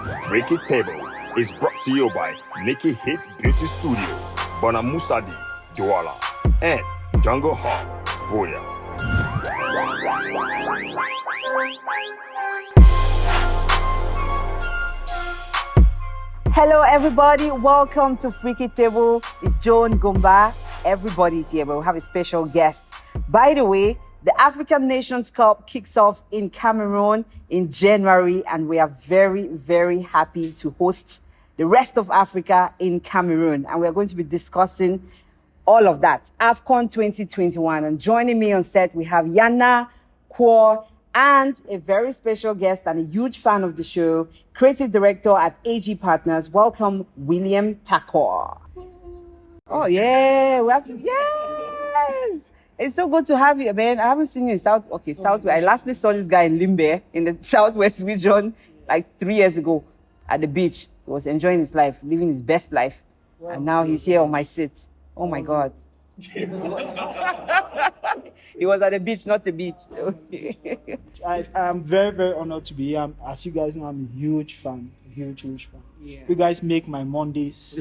Freaky Table is brought to you by Nikki Hits Beauty Studio, Bona Musadi, Douala, and Jungle Hall, Boya. Hello, everybody. Welcome to Freaky Table. It's Joan Gumba. Everybody's here, but we have a special guest. By the way, the African Nations Cup kicks off in Cameroon in January, and we are very, very happy to host the rest of Africa in Cameroon. And we are going to be discussing all of that. Afcon 2021. And joining me on set, we have Yana, Takor, and a very special guest and a huge fan of the show, creative director at AG Partners. Welcome, William Takor. Oh, yeah. We have to, yes. It's so good to have you, man. I haven't seen you in Southwest. I lastly saw this guy in Limbe in the Southwest region like 3 years ago at the beach. He was enjoying his life, living his best life. And now he's here on my seat. Oh my God. He was at the beach, not the beach. I'm very, very honored to be here. As you guys know, I'm a huge fan. Huge fan. Yeah. You guys make my Mondays.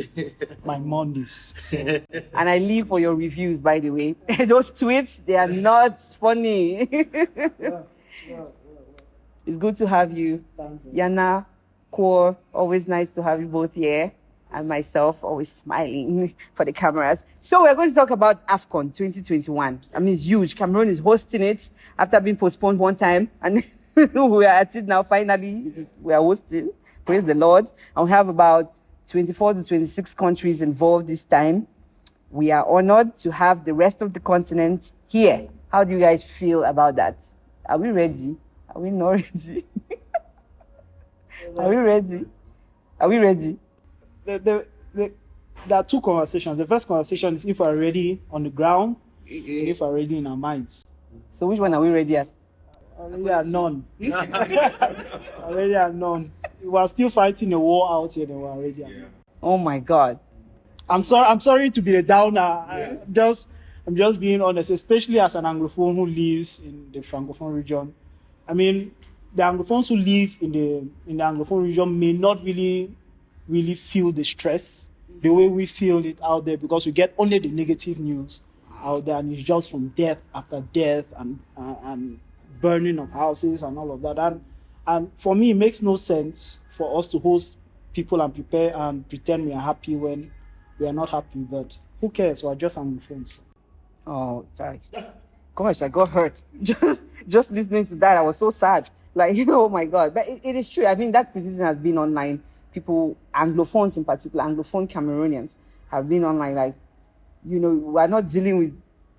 So. And I live for your reviews, by the way. Those tweets, they are not funny. Yeah. It's good to have you. Thank you. Yana, Takor, always nice to have you both here. And myself, always smiling for the cameras. So we're going to talk about Afcon 2021. I mean, it's huge. Cameroon is hosting it after being postponed one time. And we are at it now, finally. We are hosting. Praise the Lord. And we have about 24 to 26 countries involved this time. We are honored to have the rest of the continent here. How do you guys feel about that? Are we ready? Are we not ready? Are we ready? Are we ready? There are two conversations. The first conversation is if we're ready on the ground, and if we're ready in our minds. So which one are we ready at? Already are none. Already are none. We are still fighting a war out here, then we're already are none. Oh my God. I'm sorry to be the downer. I'm just being honest, especially as an Anglophone who lives in the Francophone region. I mean, the Anglophones who live in the Anglophone region may not really feel the stress the way we feel it out there, because we get only the negative news out there, and it's just from death after death and burning of houses and all of that. And for me, it makes no sense for us to host people and prepare and pretend we are happy when we are not happy. But who cares? We're just Anglophones. Oh, sorry. Gosh, I got hurt. Just listening to that, I was so sad. Like, oh my God. But it is true. I mean, that criticism has been online. People, Anglophones in particular, Anglophone Cameroonians, have been online like, we're not dealing with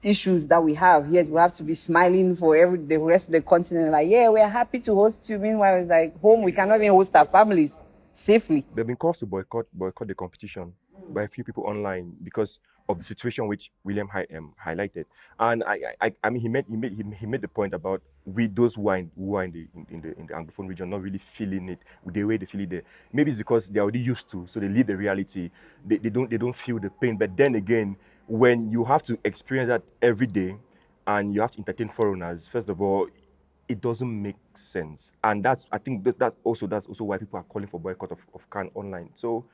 issues that we have, yet we have to be smiling for the rest of the continent. Like, yeah, we're happy to host you. Meanwhile, it's like home, we cannot even host our families safely. They've been caused to boycott the competition by a few people online because of the situation which William highlighted. And I mean, he made the point about those who are in the Anglophone region not really feeling it the way they feel it there. Maybe it's because they're already used to, so they live the reality. They don't feel the pain. But then again, when you have to experience that every day, and you have to entertain foreigners, first of all, it doesn't make sense. And that's also why people are calling for boycott of CAN online. So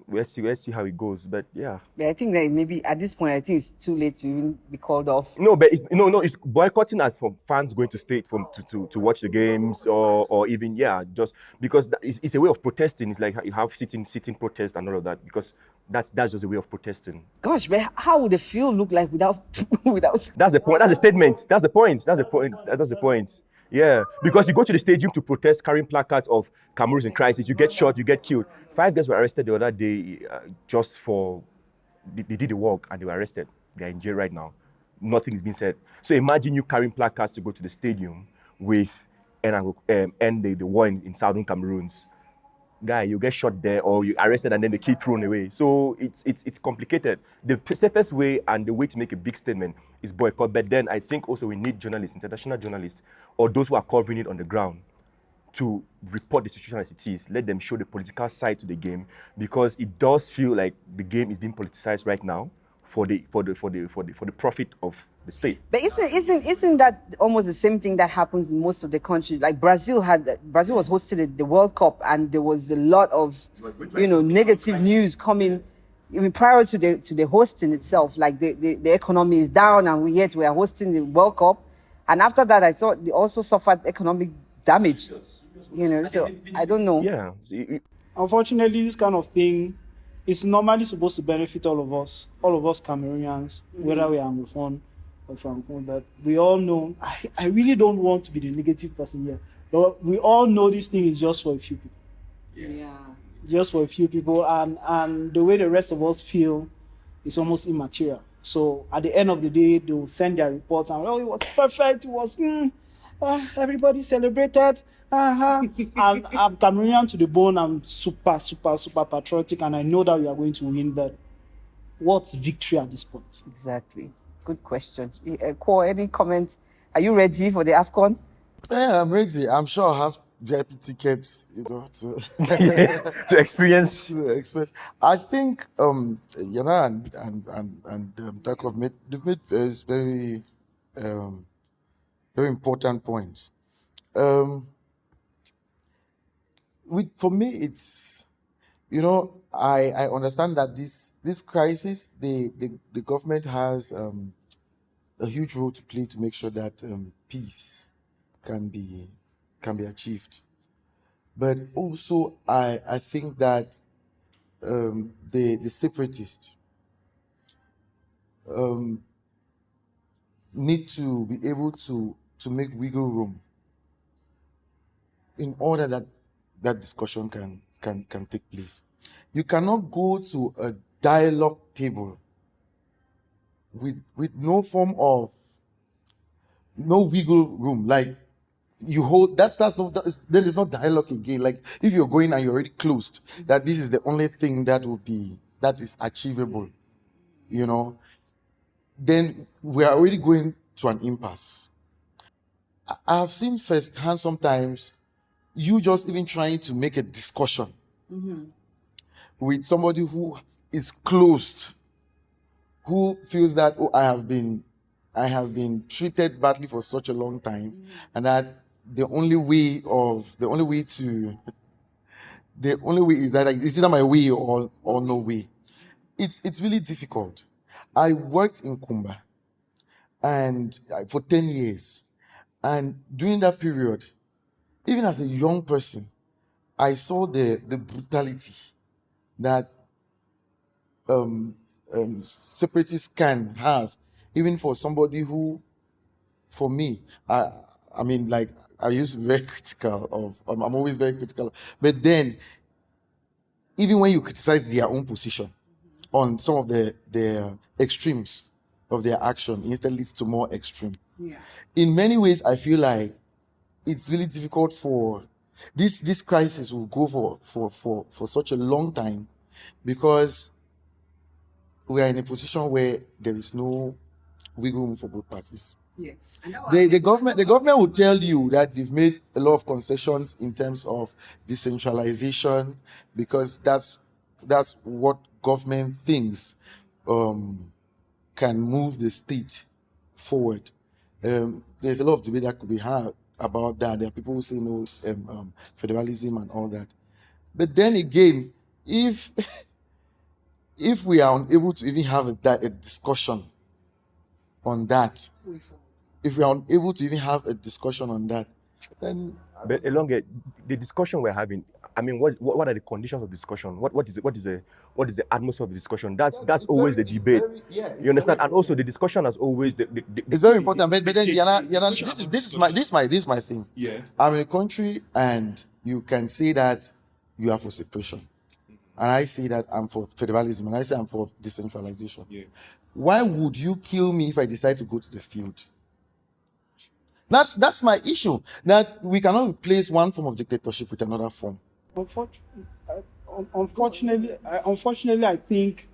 let's see how it goes. But yeah. But I think that maybe at this point, I think it's too late to even be called off. No, but it's boycotting as for fans going to stay to watch the games or even just because it's a way of protesting. It's like you have sitting protest and all of that, because that's just a way of protesting. Gosh, but how would the field look like without? That's the point. That's the statement. That's the point. Yeah, because you go to the stadium to protest, carrying placards of Cameroon in crisis, you get shot, you get killed. 5 guys were arrested the other day just for they did the work and they were arrested. They're in jail right now. Nothing is being said. So imagine you carrying placards to go to the stadium with end the war in southern Cameroons. Guy, you get shot there or you arrested and then the key thrown away. So it's complicated. The safest way and the way to make a big statement is boycott. But then I think also we need journalists, international journalists, or those who are covering it on the ground, to report the situation as it is. Let them show the political side to the game, because it does feel like the game is being politicized right now for the profit of the state. But isn't that almost the same thing that happens in most of the countries? Like Brazil was hosting the World Cup, and there was a lot of negative news coming. Even prior to the hosting itself, like the economy is down, and we are hosting the World Cup, and after that, I thought they also suffered economic damage. So I don't know. Yeah. Unfortunately, this kind of thing is normally supposed to benefit all of us Cameroonians, whether we are Anglophone or Francophone. But we all know, I really don't want to be the negative person here, but we all know this thing is just for a few people. Yeah. Just for a few people, and the way the rest of us feel is almost immaterial. So at the end of the day, they will send their reports and, it was perfect, it was everybody celebrated. And I'm Cameroonian to the bone. I'm super, super, super patriotic, and I know that we are going to win. But what's victory at this point? Exactly. Good question. Ko, any comments? Are you ready for the Afcon? Yeah, I'm ready. I'm sure I'll have VIP tickets, to To experience. to express. I think Yana and Takor they've made very very important points. For me, it's I understand that this crisis, the government has a huge role to play to make sure that peace can be achieved. But also, I think that the separatists need to be able to make wiggle room in order that discussion can take place. You cannot go to a dialogue table with no form of no wiggle room. Like you hold then it's not dialogue again. Like if you're going and you're already closed, that this is the only thing that is achievable, then we are already going to an impasse. I have seen firsthand sometimes you just even trying to make a discussion with somebody who is closed, who feels that I have been treated badly for such a long time, and that the only way is that it's either my way or no way. It's really difficult. I worked in Kumba and for 10 years, and during that period, even as a young person, I saw the brutality that separatists can have, even for somebody who, for me, I used to be very critical of. I'm always very critical, but then, even when you criticize their own position on some of the extremes of their action, instead leads to more extreme. Yeah. In many ways, I feel like it's really difficult for this crisis will go for such a long time, because we are in a position where there is no wiggle room for both parties. Yeah. The government will tell you that they've made a lot of concessions in terms of decentralization, because that's what government thinks can move the state forward. There's a lot of debate that could be had about that. There are people who say no, federalism and all that. But then again, if we are unable to even have a discussion on that, if we are unable to even have a discussion on that, then. But along the discussion we're having, I mean, what are the conditions of discussion? What is the atmosphere of the discussion? That's always the debate. You understand? And also the discussion has always it's very important. But then Yana, this is my thing. Yeah. I'm in a country, and you can say that you are for separation, and I say that I'm for federalism, and I say I'm for decentralization. Yeah. Why would you kill me if I decide to go to the field? That's my issue. That we cannot replace one form of dictatorship with another form. Unfortunately, I think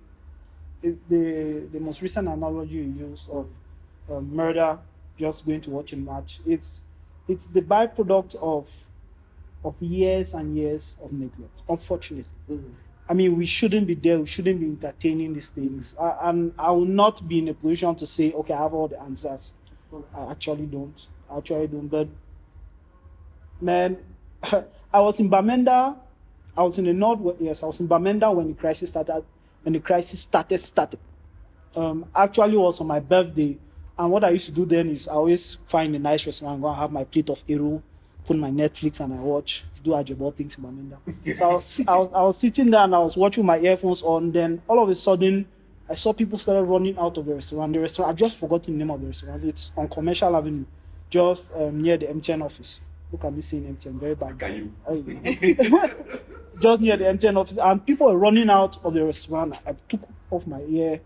the most recent analogy you used of murder, just going to watch a match, it's the byproduct of years and years of neglect, unfortunately. I mean, we shouldn't be there. We shouldn't be entertaining these things. And I will not be in a position to say, okay, I have all the answers. I actually don't. But, man, I was in Bamenda. I was in the north. Yes, I was in Bamenda when the crisis started. Actually, it was on my birthday. And what I used to do then is I always find a nice restaurant, go and have my plate of Eru, put my Netflix and I watch, do Ajabo things in Bamenda. So I was sitting there and I was watching my earphones on. Then all of a sudden, I saw people started running out of the restaurant. I've just forgotten the name of the restaurant. It's on Commercial Avenue, just near the MTN office. Look at me saying MTN, very bad. Can you? Just near the MTN office. And people were running out of the restaurant. I took off my ear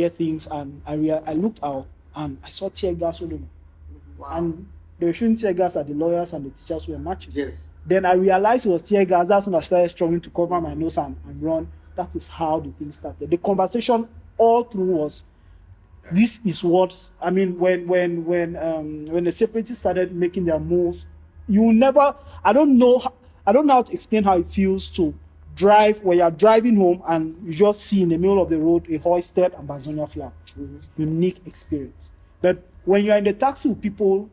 things and I looked out and I saw tear gas all over. Wow. And they were shooting tear gas at the lawyers and the teachers who were marching. Yes. Then I realized it was tear gas. That's when I started struggling to cover my nose and run. That is how the thing started. The conversation all through was, this is what, I mean, when the separatists started making their moves, you will never, I don't know how to explain how it feels to drive, when you're driving home and you just see in the middle of the road a hoisted Ambazonia flag. Mm-hmm. Unique experience. But when you're in the taxi with people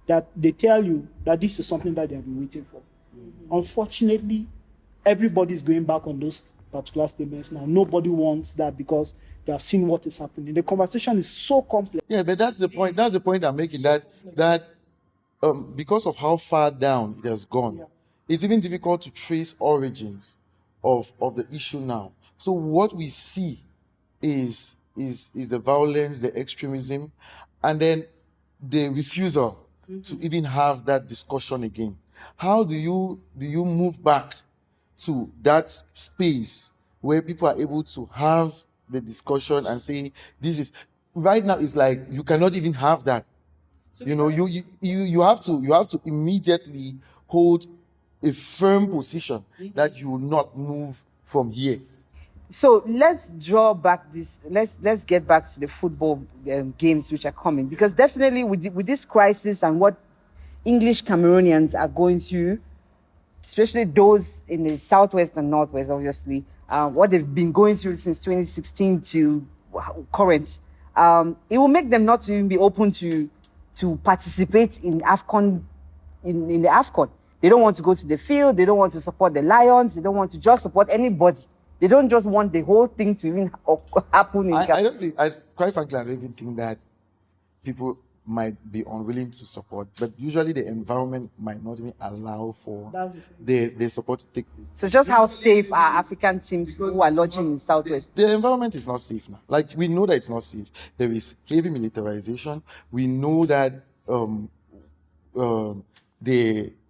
that they tell you that this is something that they have been waiting for. Mm-hmm. Unfortunately, everybody's going back on those particular statements now. Nobody wants that because they have seen what is happening. The conversation is so complex. Yeah, but that's the point. That's the point I'm making. That because of how far down it has gone, it's even difficult to trace origins of the issue now. So what we see is the violence, the extremism, and then the refusal to even have that discussion again. How do you move back to that space where people are able to have the discussion and say, this is right now? It's like you cannot even have that. You have to immediately hold a firm position that you will not move from here. So let's draw back this. Let's get back to the football games which are coming, because definitely with this crisis and what English Cameroonians are going through, especially those in the southwest and northwest, obviously, what they've been going through since 2016 to current, it will make them not to even be open to participate in Afcon, in the Afcon. They don't want to go to the field. They don't want to support the Lions. They don't want to just support anybody. They don't just want the whole thing to even happen. Quite frankly, I don't even think that people might be unwilling to support, but usually the environment might not even allow for the support to take place. So just how safe are African teams who are lodging in Southwest? The environment is not safe now. Like, we know that it's not safe. There is heavy militarization. We know that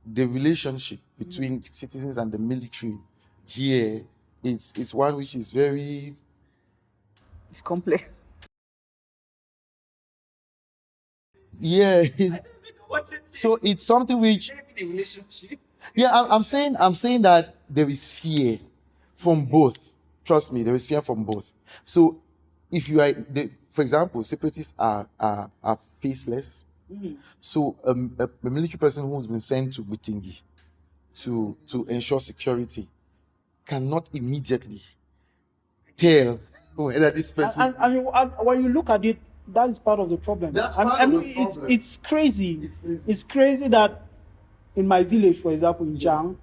the relationship between citizens and the military here is one which is very... It's complex. Yeah. So it's something which... Yeah, I'm saying that there is fear from both. Trust me, there is fear from both. So if you are... for example, separatists are faceless. Mm-hmm. So a military person who's been sent to Butingi to ensure security cannot immediately tell whether this person... And when you look at it, that is part of the problem. It's crazy. It's crazy that in my village, for example, in Jang,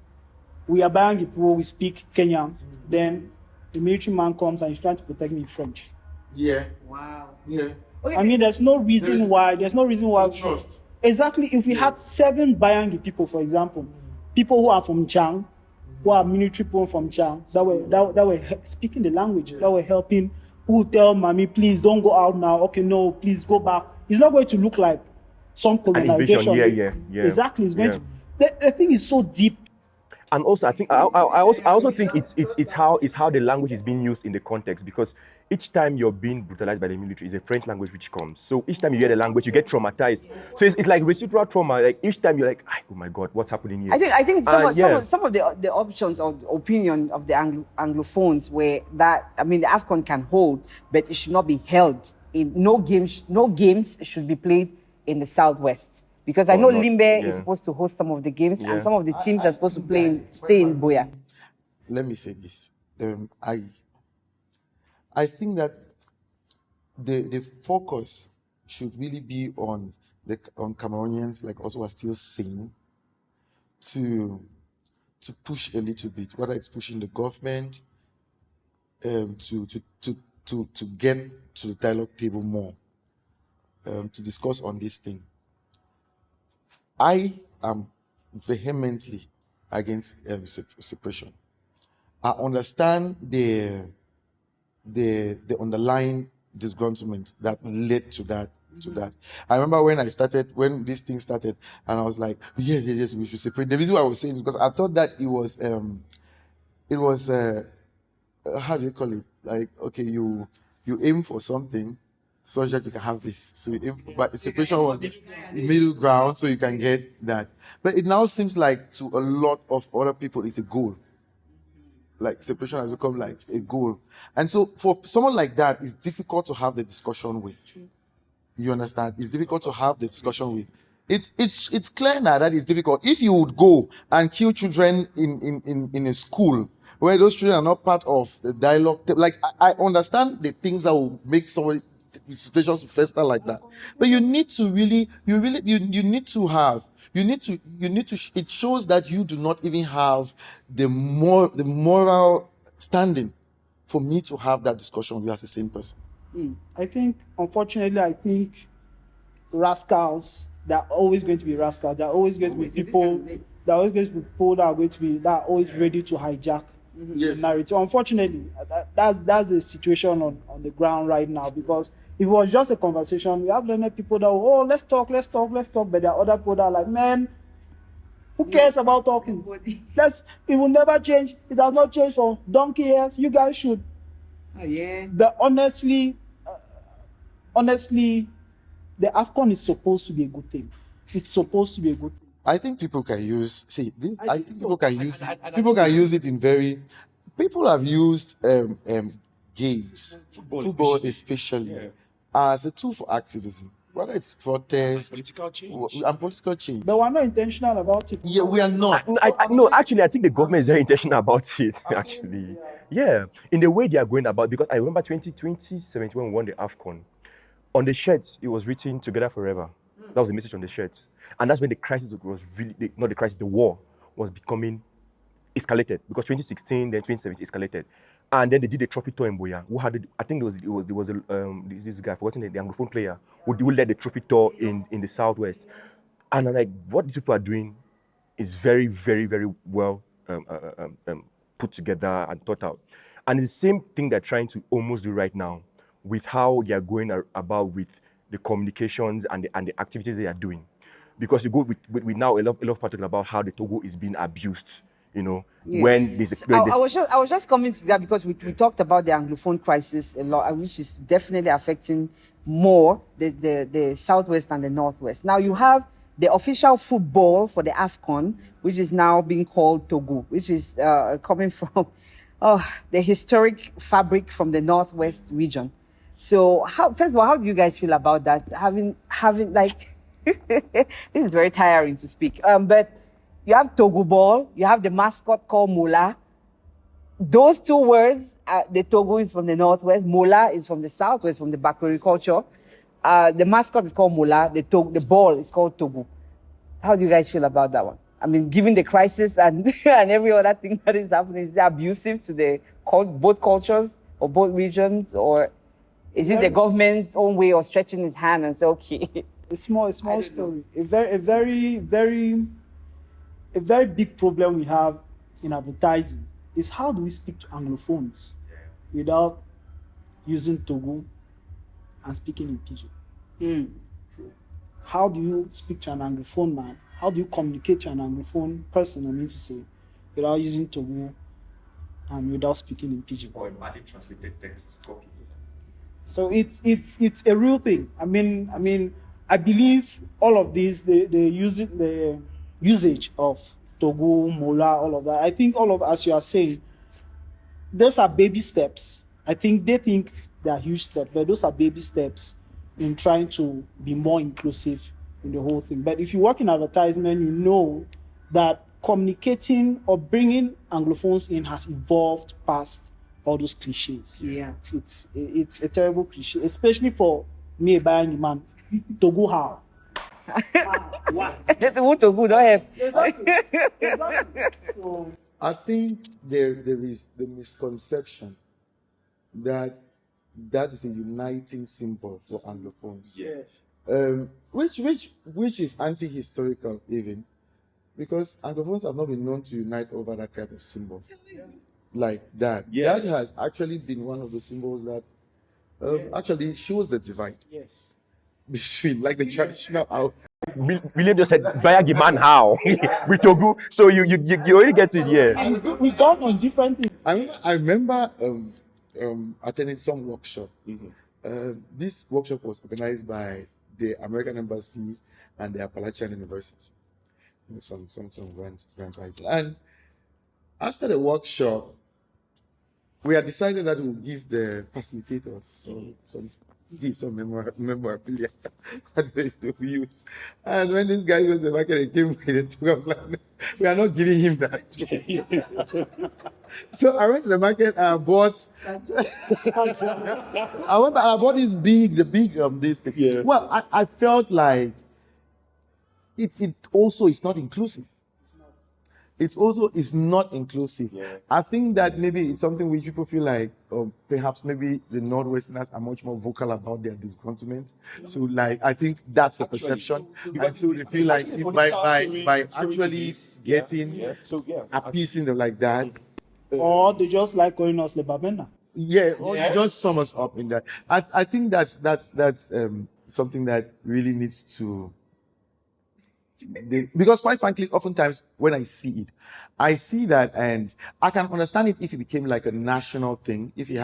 we are Bayangipo, we speak Kenyan. Then the military man comes and he's trying to protect me in French. Yeah. Wow. Yeah. Okay. I mean, there's no reason why. Trust. Exactly. If we had 7 Bayangi people, for example, people who are from Chang, who are military people from Chang, that were speaking the language, that were helping, who tell mommy, please don't go out now. Okay, no, please go back. It's not going to look like some colonization. Yeah. Exactly. It's going to. The thing is so deep. And also, I think I also think it's how the language is being used in the context, because each time you're being brutalized by the military, is a French language which comes. So each time you hear the language, you get traumatized. So it's like residual trauma. Like each time you're like, oh my God, what's happening here? I think some of the options or the opinion of the Anglophones were that, I mean, the Afcon can hold, but it should not be held. No games should be played in the Southwest. Because I know Limbe is supposed to host some of the games, and some of the teams are supposed to stay in Boya. let me say this. I think that the focus should really be on Cameroonians, like also are still sane, to push a little bit, whether it's pushing the government to get to the dialogue table more, to discuss on this thing. I am vehemently against separation. I understand the underlying disgruntlement that led to that. I remember when this thing started, and I was like, yes, we should separate. The reason why I was saying it because I thought that it was how do you call it? Like, okay, you aim for something such that you can have this. So you aim, but the separation was the middle ground, so you can get that. But it now seems like to a lot of other people, it's a goal. Like separation has become like a goal, and so for someone like that, it's difficult to have the discussion with. You understand? It's difficult to have the discussion with. It's clear now that it's difficult. If you would go and kill children in a school where those children are not part of the dialogue, like I understand the things that will make somebody situations fester like that. But you need to really, you need to, it shows that you do not even have the moral standing for me to have that discussion with you as a sane person. I think, unfortunately, rascals, they're always going to be rascals. They're always going to be people, that are always ready to hijack the narrative. Unfortunately, that's the situation on the ground right now, because if it was just a conversation, we have learned people that, let's talk, but there are other people that are like, man, who cares about talking? It will never change. It has not changed for donkey years. You guys should. Oh, yeah. But honestly, the Afcon is supposed to be a good thing. It's supposed to be a good thing. I think people can use people can use it in very. People have used games, football especially, as a tool for activism, whether it's protest and political change. But we're not intentional about it. Yeah, we are not. No, actually, I think the government is very intentional about it. Actually, yeah, in the way they are going about. Because I remember 2017 when we won the Afcon, on the shirts it was written "Together Forever." That was the message on the shirts, and that's when the crisis was really the war was becoming escalated, because 2016 then 2017 escalated, and then they did a trophy tour in Boya. Who had I think there was this guy, forgotten the Anglophone player who led the trophy tour in the southwest, and I'm like, what these people are doing is very, very, very well put together and thought out, and it's the same thing they're trying to almost do right now with how they are going about with the communications and the activities they are doing, because you go with now a lot of people talking about how the Togo is being abused. When there's I was just coming to that, because we talked about the Anglophone crisis a lot, which is definitely affecting more the southwest and the northwest. Now you have the official football for the Afcon, which is now being called Togo, which is coming from the historic fabric from the northwest region. So first of all, how do you guys feel about that? Having like this is very tiring to speak. But you have Togo ball, you have the mascot called Mola. Those two words, the Togo is from the northwest, Mola is from the southwest, from the Bakuri culture. The mascot is called Mola, the ball is called Togo. How do you guys feel about that one? I mean, given the crisis and and every other thing that is happening, is it abusive to both cultures or both regions, or is it the government's own way of stretching its hand and say, okay? A small story. A very big problem we have in advertising is, how do we speak to Anglophones without using Togo and speaking in Pidgin? How do you speak to an Anglophone man? How do you communicate to an Anglophone person, I mean to say, without using Togo and without speaking in Pidgin? Or in badly translated text copy. So it's a real thing. I mean, I believe all of these, the usage of Togo, Mola, all of that. I think as you are saying, those are baby steps. I think they think they are huge steps, but those are baby steps in trying to be more inclusive in the whole thing. But if you work in advertisement, you know that communicating or bringing Anglophones in has evolved past all those cliches. Yeah. It's a terrible cliche, especially for me, a Bayern man. Togo how? Who Togo don't have? So, I think there is the misconception that is a uniting symbol for Anglophones. Yes. Which is anti-historical even, because Anglophones have not been known to unite over that type of symbol like that. Yeah. That has actually been one of the symbols that actually shows the divide yes. between like the traditional out. William just said, Bayagi man, how? With Togo. So you already get it, yeah. We gone on different things. I remember attending some workshop. This workshop was organized by the American Embassy and the Appalachian University. Some grant writing. And after the workshop, we had decided that we would give the facilitators some memorabilia that they use. And when this guy goes to the market and came with it, I was like, no, we are not giving him that. So I went to the market and I bought. I bought this this thing. Yes. Well, I felt like it also is not inclusive. It's not inclusive. Yeah. I think that maybe it's something which people feel like perhaps maybe the Northwesterners are much more vocal about their disgruntlement. So like I think that's a perception. And so they feel like by actually getting appeasing them like that. Or they just like calling us Lebabena. Or just sum us up in that. I think that's something that really needs to. Because quite frankly, oftentimes when I see that, and I can understand it if it became like a national thing. If it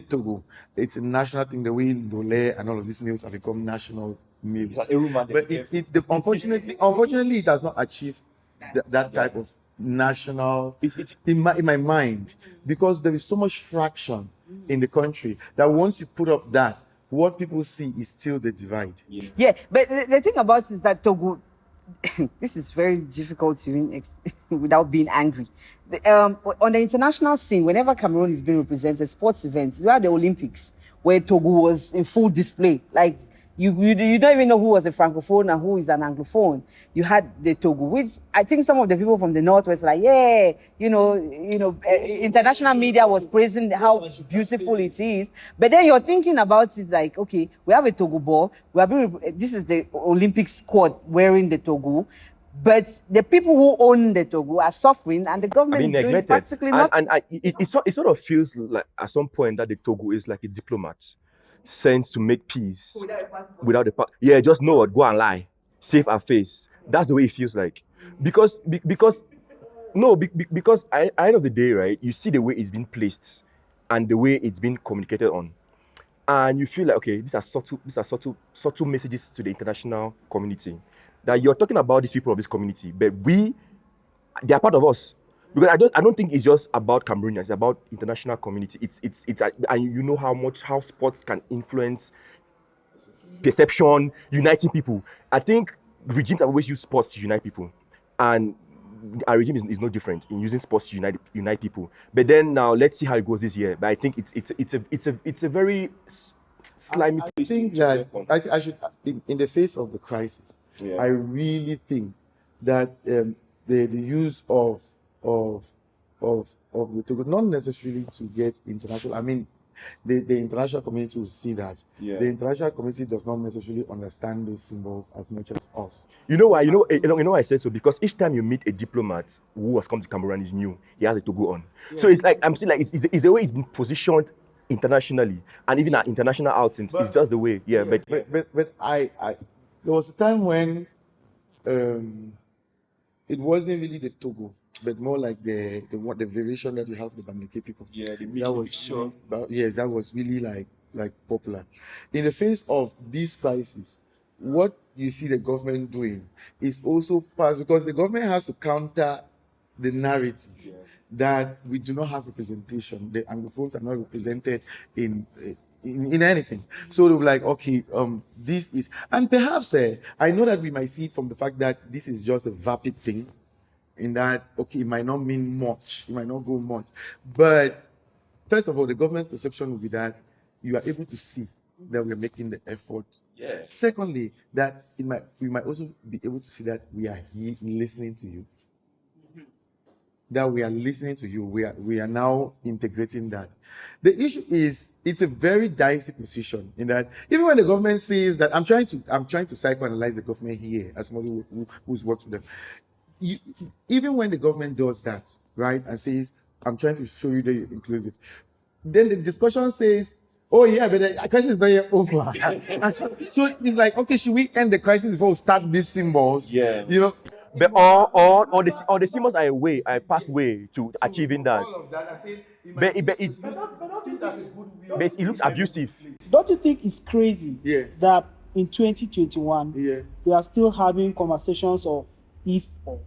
Togo, it's a national thing. The way Lole and all of these meals have become national meals. But unfortunately, it has not achieved that type of national. In my mind, because there is so much fraction in the country that once you put up that, what people see is still the divide. Yeah, but the thing about it is that Togo, this is very difficult to even without being angry. On the international scene, whenever Cameroon is being represented, sports events, you have the Olympics, where Togo was in full display. Like, you don't even know who was a Francophone and who is an Anglophone. You had the Togo, which I think some of the people from the Northwest like, international media was praising how beautiful it is. But then you're thinking about it like, okay, we have a Togo ball. This is the Olympic squad wearing the Togo. But the people who own the Togo are suffering, and the government is doing practically nothing. And it sort of feels like at some point that the Togo is like a diplomat sent to make peace without the just know what, go and lie, save our face. That's the way it feels like. Because at the end of the day, right, you see the way it's been placed and the way it's been communicated on, and you feel like, okay, these are subtle messages to the international community that you're talking about these people of this community, but they are part of us. Because I don't think it's just about Cameroonians, it's about international community. It's and you know how sports can influence perception, uniting people. I think regimes have always used sports to unite people, and our regime is no different in using sports to unite people. But then now let's see how it goes this year. But I think it's a very slimy. I think that I should, in the face of the crisis, I really think that the use of the Togo, not necessarily to get international. I mean, the international community will see that. Yeah. The international community does not necessarily understand those symbols as much as us. You know why? You know why I said so? Because each time you meet a diplomat who has come to Cameroon is new, he has a Togo on. Yeah. So it's like I'm still like it's the way it's been positioned internationally, and even at international outings. It's just the way. Yeah. But I there was a time when it wasn't really the Togo, but more like the variation that we have with the Bamileke people. Yeah, the mixture. Yes, that was really like popular. In the face of this crisis, what you see the government doing is also because the government has to counter the narrative that we do not have representation. The Anglophones are not represented in anything. So they'll be like, okay, this is, and perhaps I know that we might see it from the fact that this is just a vapid thing. in that, okay, it might not mean much, it might not go much. But first of all, the government's perception will be that you are able to see that we're making the effort. Yeah. Secondly, that we might also be able to see that we are listening to you. That we are listening to you. We are now integrating that. The issue is it's a very dicey position in that even when the government says that I'm trying to psychoanalyze the government here as somebody who's worked with them. Even when the government does that, right, and says, I'm trying to show you that you're inclusive, then the discussion says, oh yeah, but the crisis is not yet over. So it's like, okay, should we end the crisis before we start these symbols? Yeah. You know? But all the symbols are a pathway to achieving that. All of that, I say, But it looks abusive. Don't you think it's crazy Yes. that in 2021 Yeah. we are still having conversations of if or?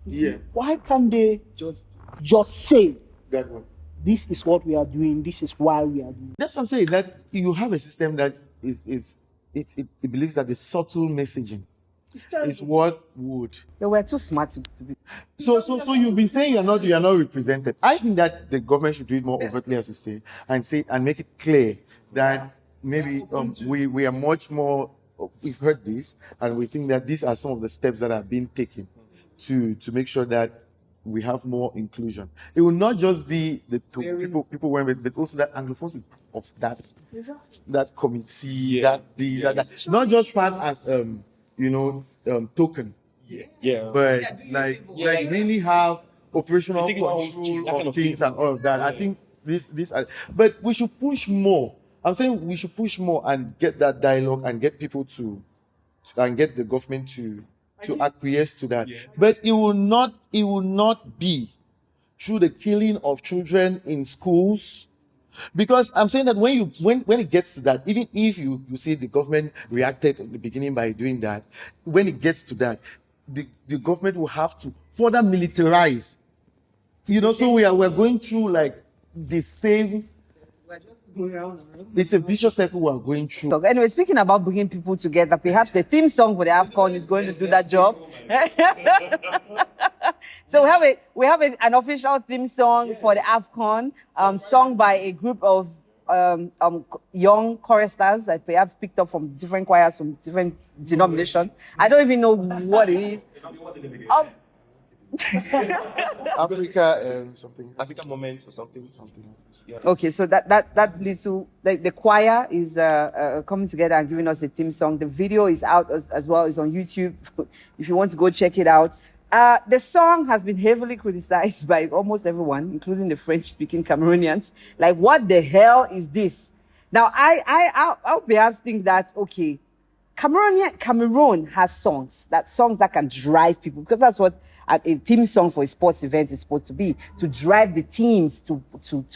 Yeah. Why can't they just say That one. this is what we are doing, this is why we are doing? That's what I'm saying. That you have a system that it believes that the subtle messaging is what would. They were too smart to be. So you've been saying you are not represented. I think that the government should do it more overtly, as you say, and make it clear that maybe we are much more. We've heard this, and we think that these are some of the steps that are being taken to make sure that we have more inclusion. It will not just be the people wearing it, but also that Anglophones of that committee, that not just part as token. Yeah. But like really have operational control of things and all of that. I think but we should push more. I'm saying we should push more and get that dialogue and get people and get the government to acquiesce to that. But it will not be through the killing of children in schools. Because I'm saying that when it gets to that, even if you see the government reacted at the beginning by doing that, when it gets to that, the government will have to further militarize. So we're going through like the same. It's a vicious cycle we're going through. Anyway, speaking about bringing people together, perhaps the theme song for the Afcon is going to do that job. So we have an official theme song for the Afcon, sung by a group of young choristers that perhaps picked up from different choirs from different denominations. I don't even know what it is. Africa something. African moments or something. Yeah. Okay, so that little the choir is coming together and giving us a theme song. The video is out as well. It's on YouTube if you want to go check it out. The song has been heavily criticized by almost everyone, including the French-speaking Cameroonians. Like, what the hell is this? Now, I'll perhaps think that, okay, Cameroon has songs that can drive people, because that's what a theme song for a sports event is supposed to be, to drive the teams to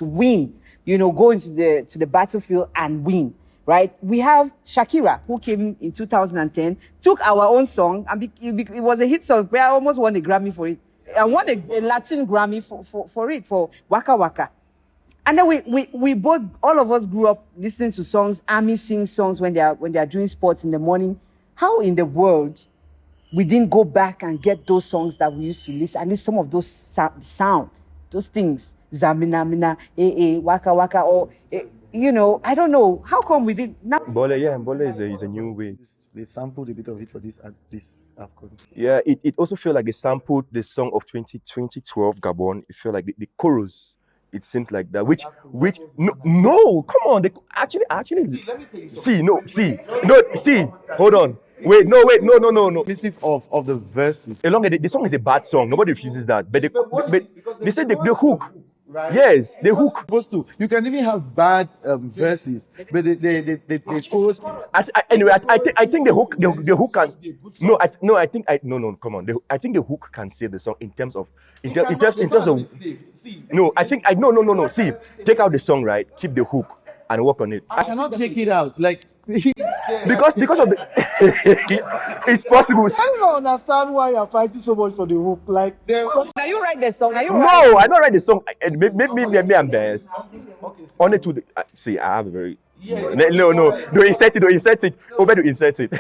win, go into the battlefield and win. Right? We have Shakira, who came in 2010, took our own song, and it was a hit song. I almost won a Grammy for it. I won a Latin Grammy for it, for Waka Waka. And then we both, all of us grew up listening to songs. Army sings songs when they are doing sports in the morning. How in the world we didn't go back and get those songs that we used to listen, at least some of those sound, those things, Zamina Mina, Waka Waka, or I don't know. How come we did now? Bole is a new way. They sampled a bit of it for this Afcon. Yeah, it also felt like they sampled the song of 2012 Gabon. It felt like the chorus. It seems like that. Which no, come on. They actually. Hold on. Wait, no. Inclusive of the verses. The song is a bad song. Nobody refuses that. But they said the hook. Right. Yes, the hook. Supposed to. You can even have bad verses, but they chorus. Anyway, I think the hook can. No. Come on. I think the hook can save the song in terms of. No, I think no. See, take out the song, right? Keep the hook and work on it. I cannot take it out, like because of the. It's possible. I don't understand why you're fighting so much for the hook. Like, now you write the song. I don't write the song. Maybe I'm best. Only to the see. I have a very. Yes. No. Don't insert it. Over to insert it.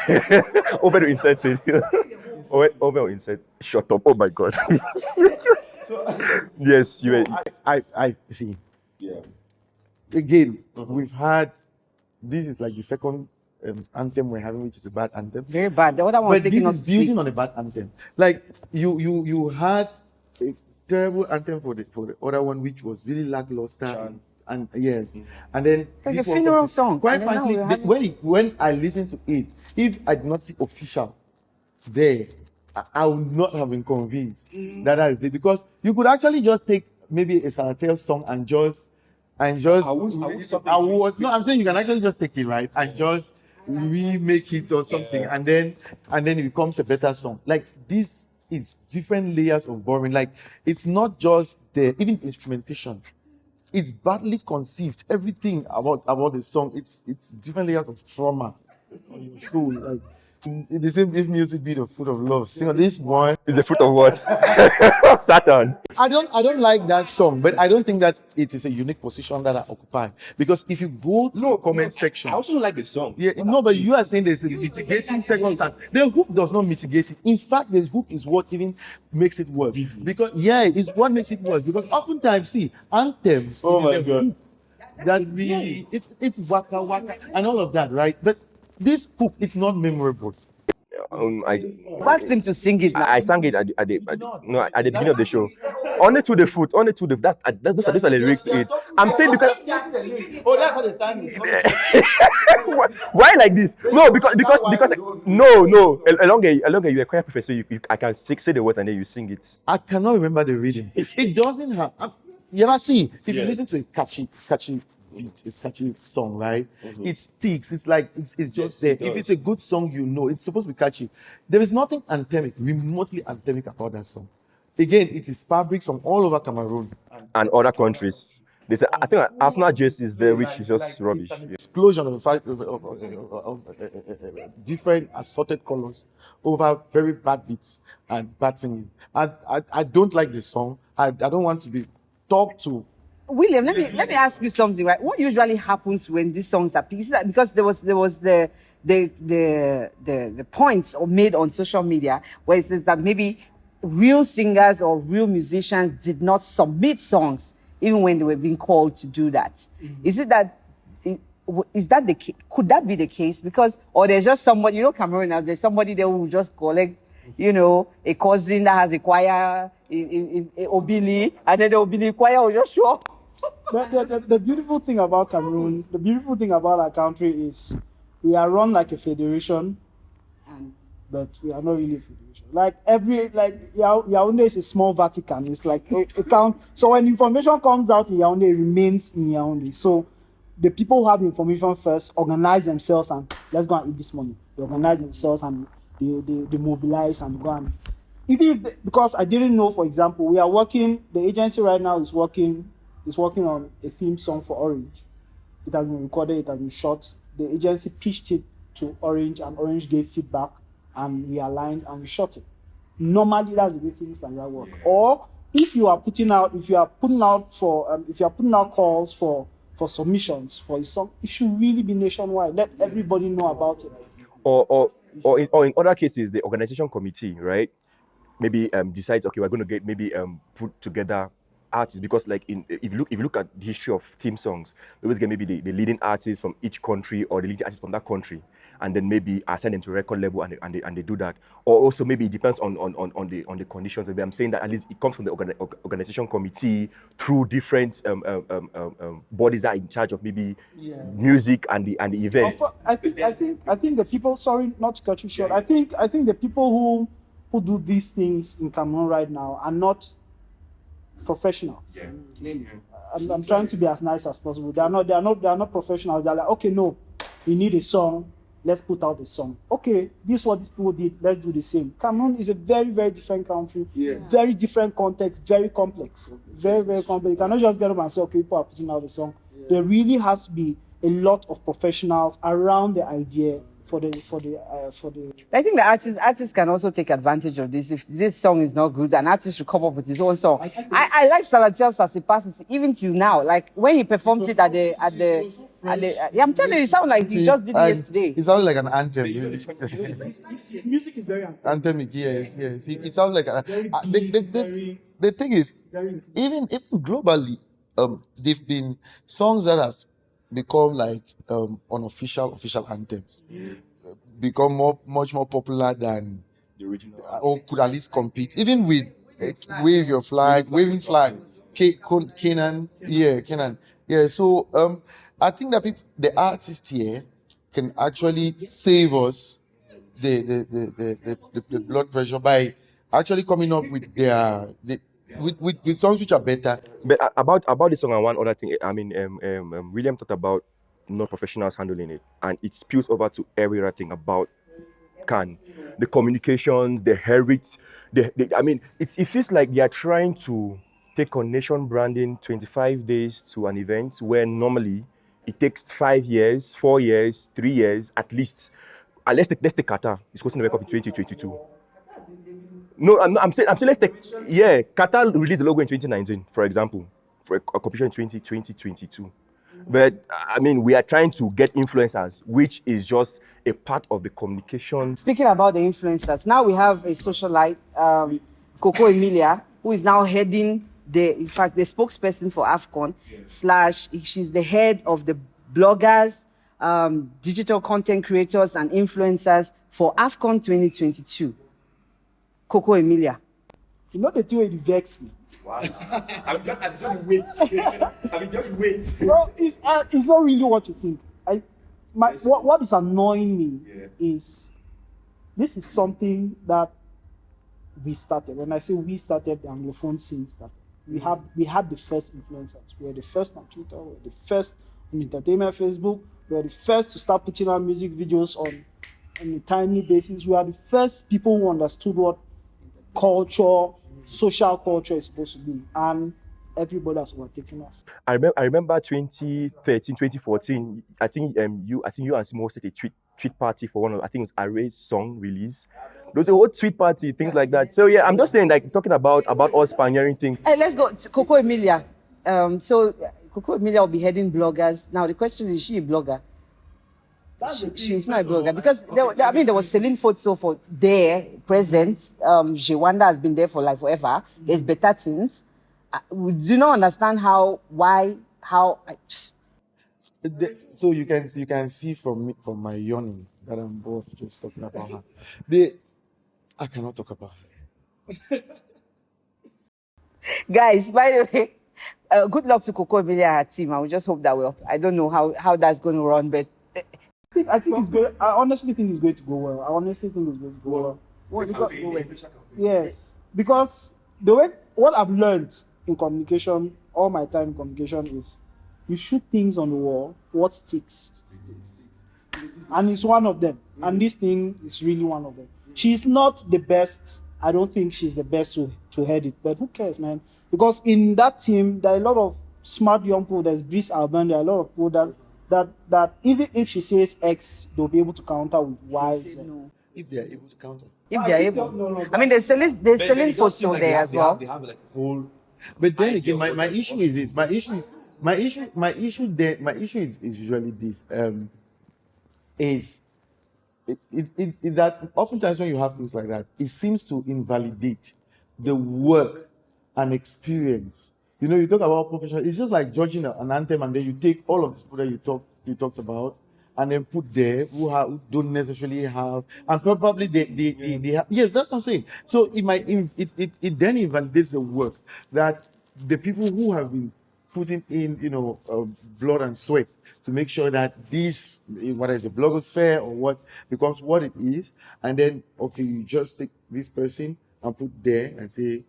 Owen said, "Shut up!" Oh my God. Yes, you. I see. Again, we've had. This is like the second anthem we're having, which is a bad anthem. Very bad. The other one was But taking this us is to sleep. building on a bad anthem. Like you had a terrible anthem for the other one, which was really lackluster. And yes, and then Like this a one funeral comes in. song. Quite And then now frankly, we're having- when I listen to it, if I did not see official there, I would not have been convinced that is it, because you could actually just take maybe a Salatel song and just I'm saying you can actually just take it, right, and just remake it or something, and then it becomes a better song. Like, this is different layers of boring. Like, it's not just the even instrumentation. It's badly conceived. Everything about the song, it's different layers of trauma on your soul. Like, the same if music be the fruit of love. Sing on this one. It's the fruit of what? Saturn. I don't like that song, but I don't think that it is a unique position that I occupy. Because if you go to the comment section, I also don't like the song. yeah, no, but you are saying there's a mitigating second time. The hook does not mitigate it. In fact, the hook is what even makes it worse. Because it's what makes it worse. Because oftentimes, see, anthems, it is the hook that really it's waka waka and all of that, right? But this hook, it's not memorable. I Asked him to sing it now. I sang it at the beginning of the show. Only to the foot, only to the those are the lyrics to it. I'm saying because Oh, that's what they sang it. why like this? No, because no. Along you're a choir professor, I can say the words and then you sing it. I cannot remember the reading. It doesn't have. You know, see, if you listen to a catchy beat, it's catchy song, right? It sticks. It's like it's just there. If it's a good song, you know it's supposed to be catchy. There is nothing anthemic, remotely anthemic about that song. Again, it is fabrics from all over Cameroon. And other countries. They say I think Arsenal jersey is there, which is just rubbish. Explosion of different assorted colors over very bad beats and bad singing. I don't like the song. I don't want to be talked to. William, let me ask you something, right? What usually happens when these songs are picked? Is that because there was the points made on social media where it says that maybe real singers or real musicians did not submit songs even when they were being called to do that. Is it that? Is that the case? Could that be the case? Because or there's just somebody, Cameroon now. There's somebody there who just collect, a cousin that has a choir, in Obili, and then the Obili choir will just show up. The beautiful thing about Cameroon, the beautiful thing about our country is we are run like a federation, but we are not really a federation. Yaoundé is a small Vatican. It's like a count. So when information comes out in Yaoundé, it remains in Yaoundé. So the people who have the information first organize themselves and let's go and eat this money. They organize themselves and they mobilize and go and because I didn't know, for example, the agency right now is working on a theme song for Orange. It has been recorded, it has been shot. The agency pitched it to Orange and Orange gave feedback and we aligned and we shot it. Normally that's the way things like that work. Or if you are putting out calls for submissions for a song, it should really be nationwide. Let everybody know about it. Or in other cases, the organization committee, right? Maybe decides, okay, we're going to get put together artists, because like if you look at the history of theme songs, they always get maybe the leading artists from each country or the leading artists from that country, and then maybe assign them to record level and they do that. Or also maybe it depends on the conditions. Maybe I'm saying that at least it comes from the organization committee through different bodies that are in charge of maybe music and the events. I think the people. Sorry, not to cut you short. I think the people who do these things in Cameroon right now are not professionals. I'm trying to be as nice as possible. They are not professionals. They're like, okay, no, we need a song. Let's put out a song. Okay, this is what these people did. Let's do the same. Cameroon is a very, very different country. Very different context. Very complex. Very, very complex. You cannot just get up and say, okay, people are putting out a song. There really has to be a lot of professionals around the idea I think the artists can also take advantage of this. If this song is not good, an artist should come up with his own song. I like Salatiel Sasipasisi even till now. Like when he performed it at the yeah, I'm telling you, it sounds like he just did it yesterday. It sounds like an anthem. His music is very Anthemic, yes. It sounds like the thing is, even globally, they've been songs that have become like unofficial official anthems, become much more popular than The original. or could at least compete, even with wave your flag, waving flag, Kenan, Kenan, yeah. So I think that the artists here can actually save us the blood pressure by actually coming up with with songs which are better. But about this song and one other thing, I mean, William talked about not professionals handling it, and it spills over to every other thing about Can, the communications, the heritage. I mean, it feels like they are trying to take on nation branding 25 days to an event where normally it takes 5 years, 4 years, 3 years at least. Let's take Qatar. It's hosting the World Cup in 2022. No, I'm saying let's take, Qatar released the logo in 2019, for example, for a competition in 2022. But I mean, we are trying to get influencers, which is just a part of the communication. Speaking about the influencers, now we have a socialite, Coco Emilia, who is now heading the spokesperson for Afcon, / she's the head of the bloggers, digital content creators and influencers for Afcon 2022. Coco Emilia. You know the thing it vexed me. Wow. I'm just wait. Bro, it's not really what you think. What is annoying me is this is something that we started. When I say we started, the Anglophone scene started. We had the first influencers. We were the first on Twitter. We were the first on entertainment Facebook. We were the first to start putting out music videos on a timely basis. We are the first people who understood what culture, social culture is supposed to be, and everybody has overtaken us. I remember 2013, 2014. I think you and Simo hosted a tweet party for one of, I think it was Array's song release. There was a whole tweet party, things like that. So yeah, I'm just saying, like, talking about us pioneering things. Hey, let's go to Coco Emilia. So Coco Emilia will be heading bloggers. Now the question is she a blogger? She's not a blogger because there was Celine Fotso there, president. Rwanda has been there for like forever. There's better things. We do not understand how. So you can see from my yawning that I'm bored just talking about her. I cannot talk about her. Guys, by the way, good luck to Coco Emilia and her team. I will just hope that I don't know how that's going to run, but. I think it's good. I honestly think it's going to go well. Yes, because what I've learned in communication, all my time in communication, is you shoot things on the wall, what sticks. And it's one of them. And this thing is really one of them. She's not the best. I don't think she's the best to head it, but who cares, man? Because in that team, there are a lot of smart young people. There's Brice Alban. There are a lot of people that even if she says X, they'll be able to counter with Y. No. If they are able to counter. If they are able. No. I mean, there's Celine Fotso there as well. They have like a whole. But then again, my issue is this. My issue is usually this. Is that oftentimes when you have things like that, it seems to invalidate the work and experience. You know, you talk about professional. It's just like judging an anthem, and then you take all of the people that you talked about, and then put there who don't necessarily have, and probably they have. Yes, that's what I'm saying. So it then invalidates the work that the people who have been putting in, blood and sweat to make sure that this, whether it's a blogosphere or what, becomes what it is, and then you just take this person and put there and say,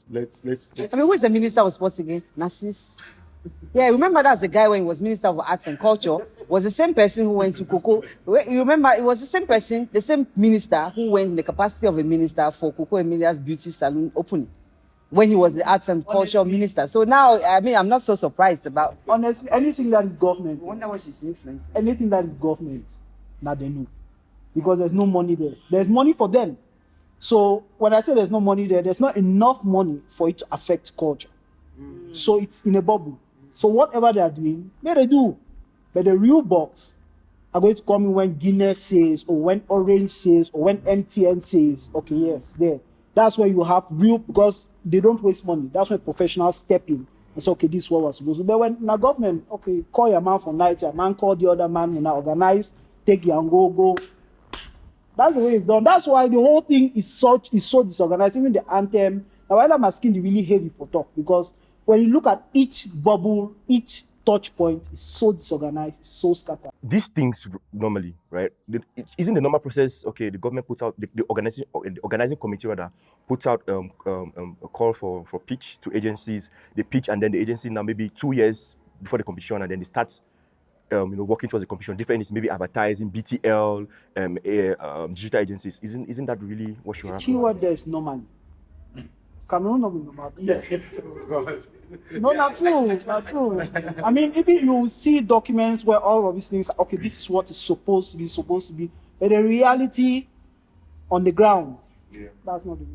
let's. I mean, who is the Minister of Sports again? Narcis. Yeah, remember that's the guy when he was Minister of Arts and Culture, was the same person who went to Coco. You remember, it was the same person, the same minister who went in the capacity of a minister for Coco Emilia's beauty salon opening when he was the Arts and Culture Minister. So now, I mean, I'm not so surprised about. Honestly, anything that is government. I wonder what she's influencing. Anything that is government, now they know. because there's no money there. There's money for them. So when I say there's no money there, there's not enough money for it to affect culture. So it's in a bubble. So whatever they are doing, they do. But the real bucks are going to come in when Guinness says, or when Orange says, or when MTN says, okay, yes, there. That's where you have real, because they don't waste money. That's when professionals step in and say, okay, this is what we're supposed to do. But when the government, okay, call your man for night, your man call the other man, and organize, take your and go. That's the way it's done. That's why the whole thing is so disorganized. Even the anthem. Now, why my skin is really heavy for talk, because when you look at each bubble, each touch point is so disorganized, it's so scattered. These things normally, right? Isn't the normal process? Okay, the government puts out the organizing committee rather puts out a call for pitch to agencies. They pitch, and then the agency now maybe 2 years before the competition, and then they start working towards the competition. Different is maybe advertising, BTL, digital agencies. Isn't that really what should happen? Keyword there is normally. Cameroon not normal. No, not true. I mean, even you see documents where all of these things, okay, this is what is supposed to be, but the reality on the ground, that's not the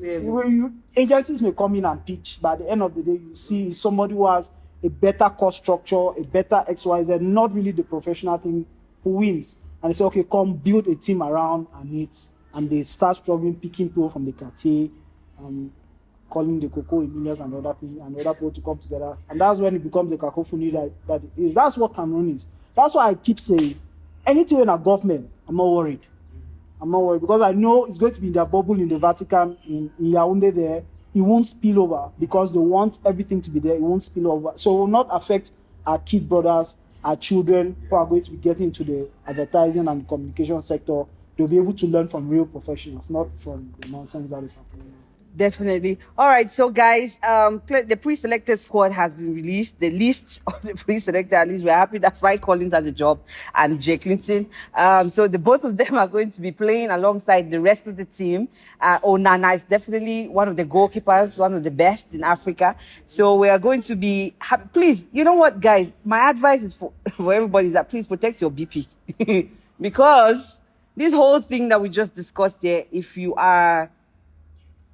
reality. Agencies may come in and pitch, but at the end of the day, you see somebody who has a better cost structure, a better XYZ, not really the professional thing, who wins. And they say, okay, come build a team around and they start struggling, picking people from the cartier, calling the cocoa millions and other things, and other people to come together. And that's when it becomes a cacophony that it is. That's what Cameroon is. That's why I keep saying, anything in a government, I'm not worried. Because I know it's going to be in their bubble in the Vatican, in Yaoundé there. It won't spill over because they want everything to be there. It won't spill over. So it will not affect our kid brothers, our children who are going to be getting into the advertising and communication sector. They'll be able to learn from real professionals, not from the nonsense that is happening. Definitely. All right, so guys, the pre-selected squad has been released. The list of the pre-selected, at least we're happy that Five Collins has a job and Jay Clinton. So the both of them are going to be playing alongside the rest of the team. Onana is definitely one of the goalkeepers, one of the best in Africa. So we are going to be happy. Please, you know what, guys? My advice is for everybody is that please protect your BP. Because this whole thing that we just discussed here, if you are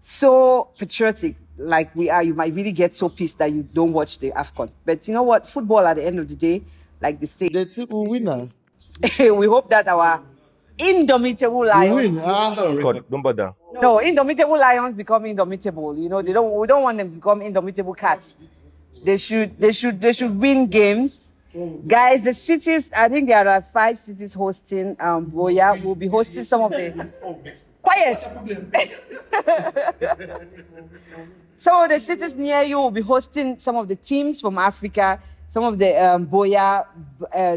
so patriotic like we are, you might really get so pissed that you don't watch the Afcon. But you know what? Football at the end of the day, like they say, The team will win now. we hope that our indomitable lions, God, don't bother. no, indomitable lions become indomitable. You know, we don't want them to become indomitable cats. They should win games. Guys, the cities, I think there are 5 cities hosting. Boya will be hosting some of the. Quiet! Some of the cities near you will be hosting some of the teams from Africa. Some of the Boya,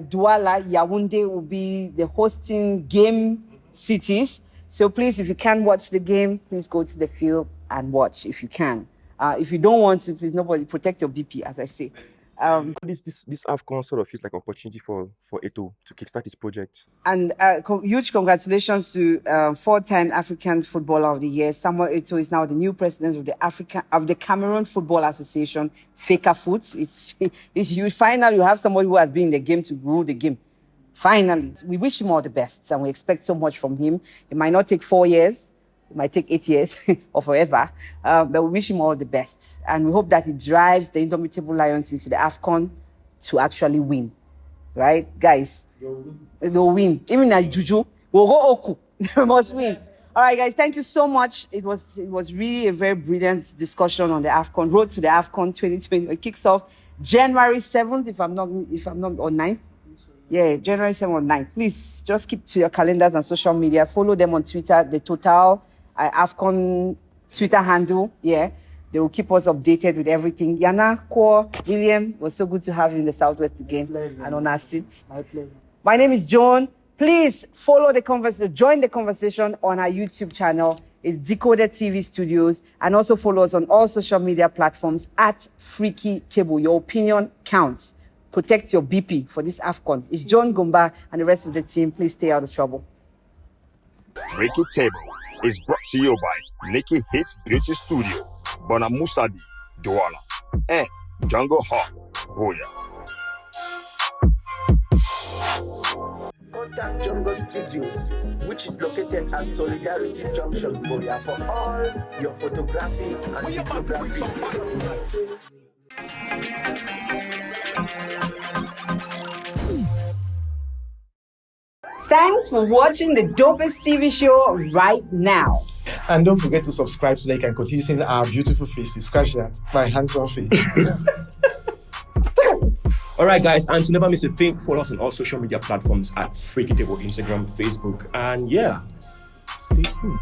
Douala, Yaoundé will be the hosting game cities. So please, if you can watch the game, please go to the field and watch if you can. If you don't want to, please, nobody protect your BP, as I say. This Afcon sort of feels like an opportunity for Eto'o to kickstart his project. And huge congratulations to 4-time African Footballer of the Year. Samuel Eto'o is now the new president of the Cameroon Football Association, FECAFOOT. It's huge. Finally, you have somebody who has been in the game to rule the game. Finally, we wish him all the best, and we expect so much from him. It might not take 4 years. It might take 8 years or forever, but we wish him all the best. And we hope that he drives the indomitable Lions into the Afcon to actually win. Right, guys? They'll win. Even at Juju, we'll go Oku. They must win. All right, guys, thank you so much. It was really a very brilliant discussion on the Afcon, road to the Afcon 2020. It kicks off January 7th, if I'm not, or 9th. Yeah, January 7th or 9th. Please just keep to your calendars and social media. Follow them on Twitter, the Total Afcon Twitter handle. Yeah, they will keep us updated with everything. Yana, Kor, William, it was so good to have you in the Southwest again and on our seats. My pleasure. My name is Joan. Please follow the conversation, join the conversation on our YouTube channel. It's Decoded TV Studios, and also follow us on all social media platforms at Freaky Table. Your opinion counts. Protect your BP for this Afcon. It's John Gumba and the rest of the team. Please stay out of trouble. Freaky Table is brought to you by Nikki Hits Beauty Studio, Bona Musadi, Douala, and Jungle Hawk, Boya. Contact Jungle Studios, which is located at Solidarity Junction, Korea, for all your photography and videography. Thanks for watching the dopest TV show right now. And don't forget to subscribe so that you can continue seeing our beautiful faces. Scratch that, my handsome face. All right, guys, and to never miss a thing, follow us on all social media platforms at Freaky Table, Instagram, Facebook, and yeah, stay tuned.